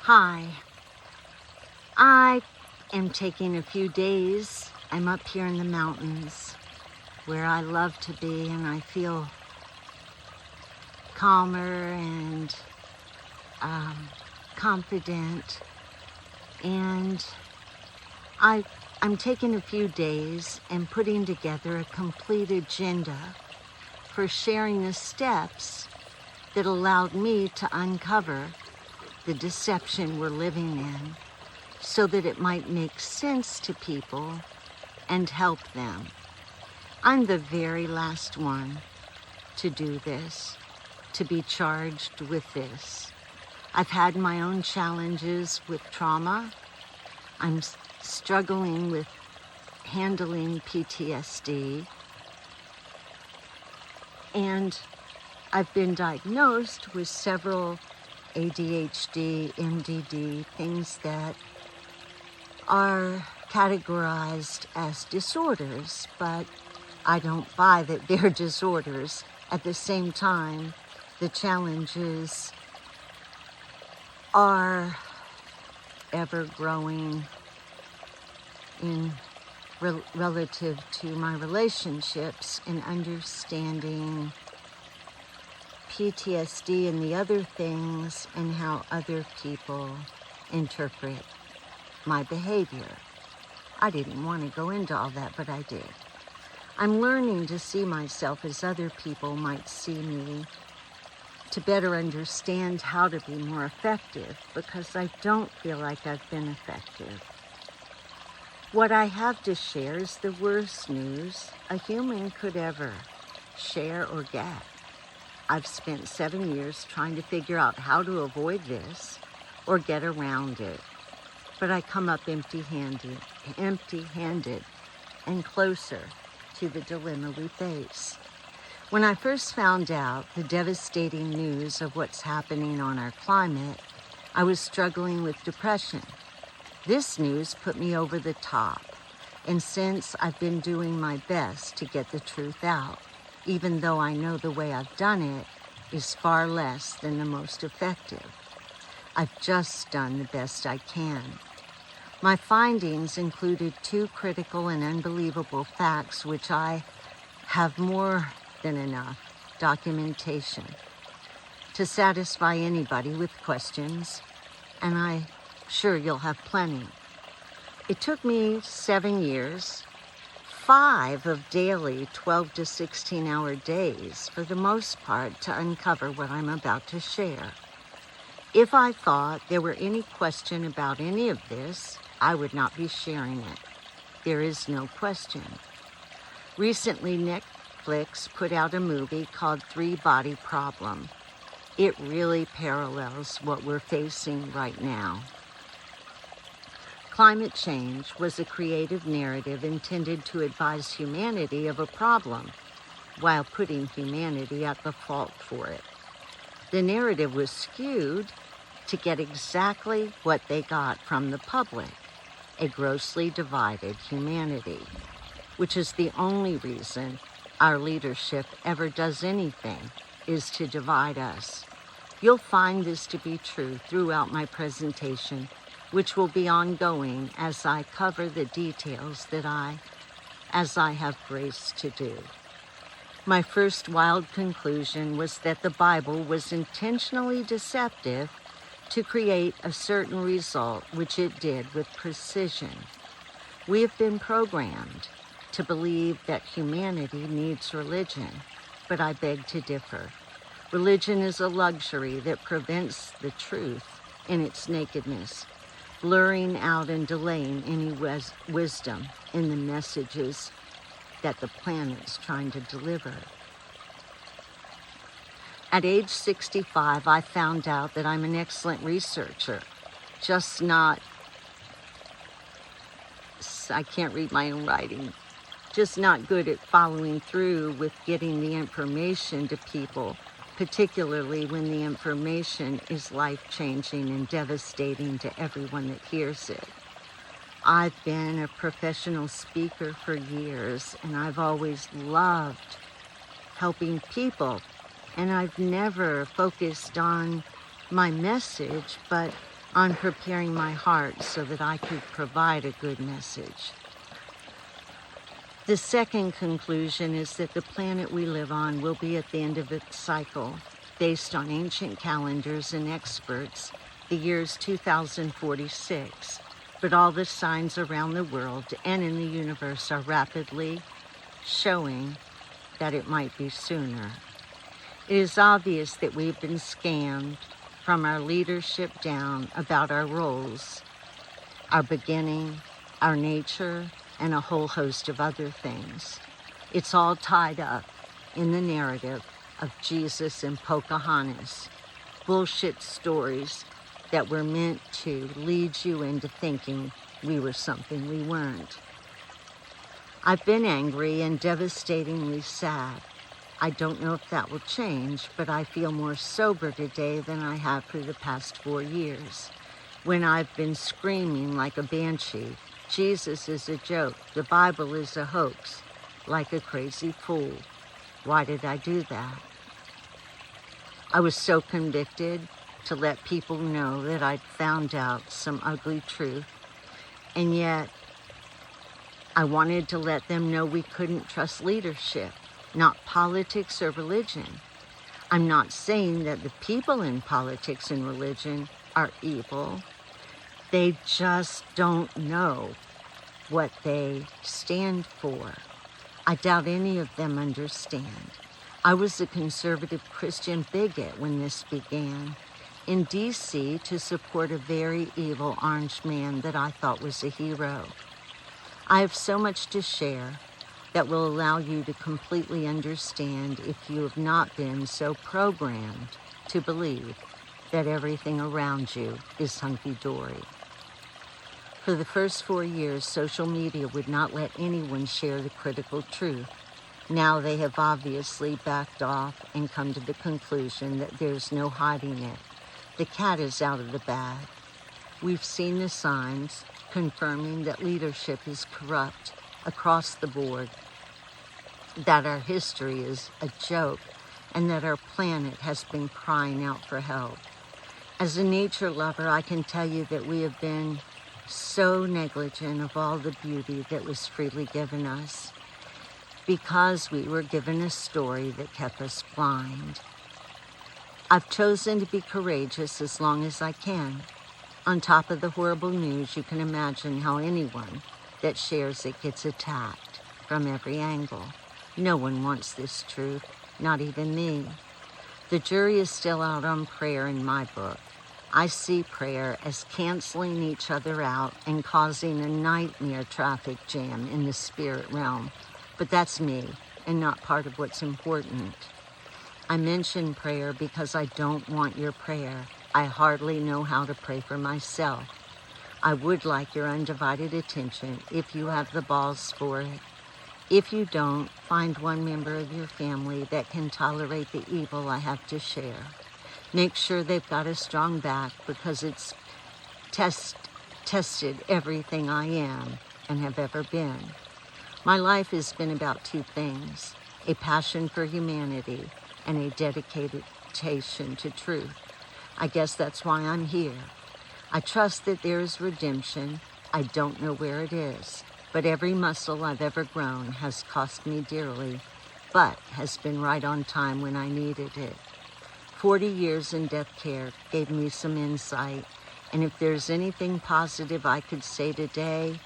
Hi, I am taking a few days. I'm up here in the mountains where I love to be, and I feel calmer and confident. And I'm taking a few days and putting together a complete agenda for sharing the steps that allowed me to uncover the deception we're living in, so that it might make sense to people and help them. I'm the very last one to do this, to be charged with this. I've had my own challenges with trauma. I'm struggling with handling PTSD. And I've been diagnosed with several ADHD, MDD, things that are categorized as disorders, but I don't buy that they're disorders. At the same time, the challenges are ever growing in relative to my relationships and understanding PTSD and the other things and how other people interpret my behavior. I didn't want to go into all that, but I did. I'm learning to see myself as other people might see me, to better understand how to be more effective, because I don't feel like I've been effective. What I have to share is the worst news a human could ever share or get. I've spent 7 years trying to figure out how to avoid this or get around it, but I come up empty-handed and closer to the dilemma we face. When I first found out the devastating news of what's happening on our climate, I was struggling with depression. This news put me over the top, and since I've been doing my best to get the truth out, even though I know the way I've done it is far less than the most effective. I've just done the best I can. My findings included 2 critical and unbelievable facts, which I have more than enough documentation to satisfy anybody with questions, and I'm sure you'll have plenty. It took me 7 years, 5 of daily 12 to 16 hour days for the most part, to uncover what I'm about to share. If I thought there were any question about any of this, I would not be sharing it. There is no question. Recently, Netflix put out a movie called 3 Body Problem. It really parallels what we're facing right now. Climate change was a creative narrative intended to advise humanity of a problem while putting humanity at the fault for it. The narrative was skewed to get exactly what they got from the public, a grossly divided humanity, which is the only reason our leadership ever does anything, is to divide us. You'll find this to be true throughout my presentation, which will be ongoing as I cover the details as I have grace to do. My first wild conclusion was that the Bible was intentionally deceptive to create a certain result, which it did with precision. We have been programmed to believe that humanity needs religion, but I beg to differ. Religion is a luxury that prevents the truth in its nakedness, blurring out and delaying any wisdom in the messages that the planet's trying to deliver. At age 65, I found out that I'm an excellent researcher, I can't read my own writing, just not good at following through with getting the information to people, particularly when the information is life-changing and devastating to everyone that hears it. I've been a professional speaker for years, and I've always loved helping people, and I've never focused on my message, but on preparing my heart so that I could provide a good message. The second conclusion is that the planet we live on will be at the end of its cycle. Based on ancient calendars and experts, the year's 2046, but all the signs around the world and in the universe are rapidly showing that it might be sooner. It is obvious that we've been scammed from our leadership down about our roles, our beginning, our nature, and a whole host of other things. It's all tied up in the narrative of Jesus and Pocahontas, bullshit stories that were meant to lead you into thinking we were something we weren't. I've been angry and devastatingly sad. I don't know if that will change, but I feel more sober today than I have for the past 4 years, when I've been screaming like a banshee, Jesus is a joke, the Bible is a hoax, like a crazy fool. Why did I do that? I was so convicted to let people know that I'd found out some ugly truth, and yet I wanted to let them know we couldn't trust leadership, not politics or religion. I'm not saying that the people in politics and religion are evil. They just don't know what they stand for. I doubt any of them understand. I was a conservative Christian bigot when this began in D.C. to support a very evil orange man that I thought was a hero. I have so much to share that will allow you to completely understand if you have not been so programmed to believe that everything around you is hunky-dory. For the first 4 years, social media would not let anyone share the critical truth. Now they have obviously backed off and come to the conclusion that there's no hiding it. The cat is out of the bag. We've seen the signs confirming that leadership is corrupt across the board, that our history is a joke, and that our planet has been crying out for help. As a nature lover, I can tell you that we have been so negligent of all the beauty that was freely given us because we were given a story that kept us blind. I've chosen to be courageous as long as I can. On top of the horrible news, you can imagine how anyone that shares it gets attacked from every angle. No one wants this truth, not even me. The jury is still out on prayer in my book. I see prayer as canceling each other out and causing a nightmare traffic jam in the spirit realm. But that's me and not part of what's important. I mention prayer because I don't want your prayer. I hardly know how to pray for myself. I would like your undivided attention if you have the balls for it. If you don't, find one member of your family that can tolerate the evil I have to share. Make sure they've got a strong back because it's tested everything I am and have ever been. My life has been about 2 things, a passion for humanity and a dedication to truth. I guess that's why I'm here. I trust that there is redemption. I don't know where it is, but every muscle I've ever grown has cost me dearly, but has been right on time when I needed it. 40 years in death care gave me some insight, and if there's anything positive I could say today,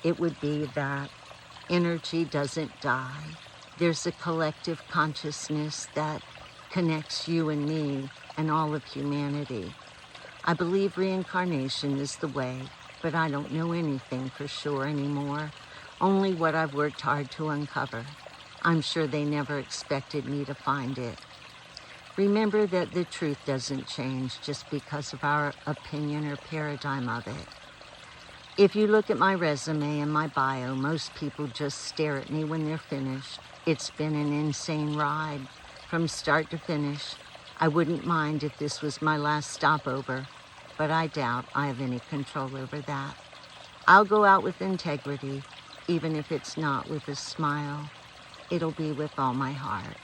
it would be that energy doesn't die. There's a collective consciousness that connects you and me and all of humanity. I believe reincarnation is the way, but I don't know anything for sure anymore, only what I've worked hard to uncover. I'm sure they never expected me to find it. Remember that the truth doesn't change just because of our opinion or paradigm of it. If you look at my resume and my bio, most people just stare at me when they're finished. It's been an insane ride from start to finish. I wouldn't mind if this was my last stopover, but I doubt I have any control over that. I'll go out with integrity, even if it's not with a smile. It'll be with all my heart.